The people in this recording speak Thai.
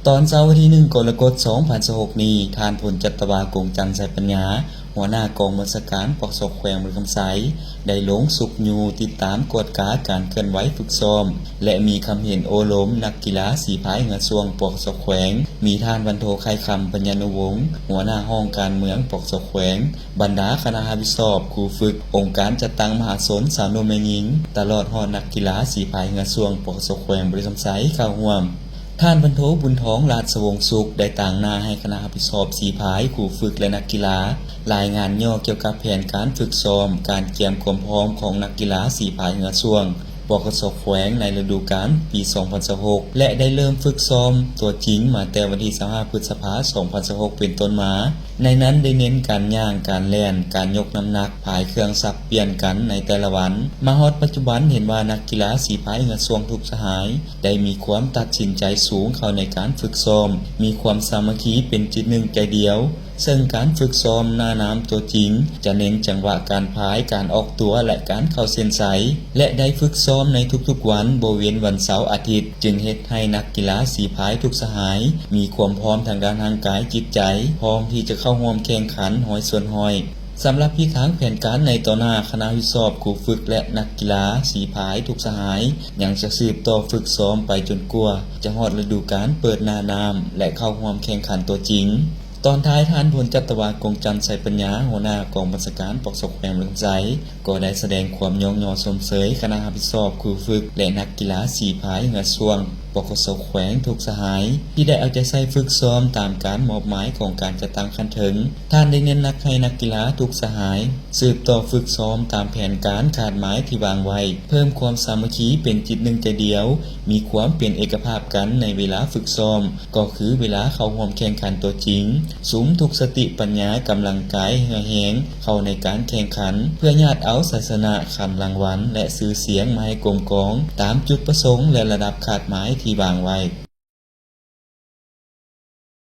ตอนเช้าวันที่1 กรกฎาคม 2026 นี้ท่านพลจัตวากงจันทร์ไสปัญญาหัวหน้ากองบัญชาการปกสแขวงเมืองคำไสได้ลงสุกยูติดตามกวดกาการเคลื่อนไหวฝึกซ้อมและมีคำเห็นโอลมนักกีฬาสีพายเหงือซวงปกสแขวงมีท่านบรรโทไข่คำปัญญานุวงศ์หัวหน้าห้องการเมืองปกสแขวงบรรดาคณะผู้สอบครูฝึกองค์การจัดตั้งมหาสนสาวโนมแม่หญิงตลอดฮอดนักกีฬาสีพายเหงือซวงปกสแขวงบริคำไสเข้าร่วมท่านบรรโทบุญท้องราชวงศ์สุขได้ต่างหน้าให้คณะผู้สอบสีพายครูฝึกและนักกีฬารายงานย่อเกี่ยวกับแผนการฝึกซ้อมการเตรียมความพร้อมของนักกีฬาสีพายเหงือซวงปกสแขวงในฤดูกาลปี 2026 และได้เริ่มฝึกซ้อมตัวจริงมาแต่วันที่25 พฤษภาคม 2026 เป็นต้นมาในนั้นได้เน้นการย่างการแล่นการยกน้ำหนักพายเครื่องสับเปลี่ยนกันในแต่ละวันมาฮอดปัจจุบันเห็นว่านักกีฬาสีพายเหงือซวงทุกสหายได้มีความตัดสินใจสูงเข้าในการฝึกซ้อมมีความสามัคคีเป็นจิตหนึ่งใจเดียวซึ่งการฝึกซ้อมหน้าน้ำตัวจริงจะเน้นจังหวะการพายการออกตัวและการเข้าเส้นใสและได้ฝึกซ้อมในทุกๆวันบ่เว้นวันเสาร์อาทิตย์จึงเฮ็ดให้นักกีฬาสีพายทุกสหายมีความพร้อมทางด้านร่างกายจิตใจพร้อมที่จะเข้าร่วมแข่งขันห้อยส่วนห้อยสำหรับพี่ค้างแผนการในต่อหน้าคณะวิสอบครูฝึกและนักกีฬาสีพายทุกสหายยังจะสืบต่อฝึกซ้อมไปจนกว่าจะฮอดฤดูกาลเปิดหน้าน้ำและเข้าร่วมแข่งขันตัวจริงตอนท้ายท่านพลจัตวากงจันทร์ไสปัญญาหัวหน้ากองบัญชาการปกสแขวงเมืองไสก็ได้แสดงความยอมยอสมเสยคณะผู้สอบครูฝึกและนักกีฬาสีพายเหงือซวงปกสแขวงทุกสหายที่ได้เอาใจใส่ฝึกซ้อมตามการมอบหมายของการจัดตั้งคันถึงท่านได้เน้นนักให้นักกีฬาทุกสหายสืบต่อฝึกซ้อมตามแผนการขาดหมายที่วางไว้เพิ่มความสามัคคีเป็นจิตหนึ่งใจเดียวมีความเป็นเอกภาพกันในเวลาฝึกซ้อมก็คือเวลาเข้าร่วมแข่งขันตัวจริงสุมทุกสติปัญญากำลังกายเหือแหงเข้าในการแข่งขันเพื่อญาติเอาศาสนาขันรางวัลและซื้อเสียงมาให้กลมกองตามจุดประสงค์และระดับขาดหมายที่วางไว้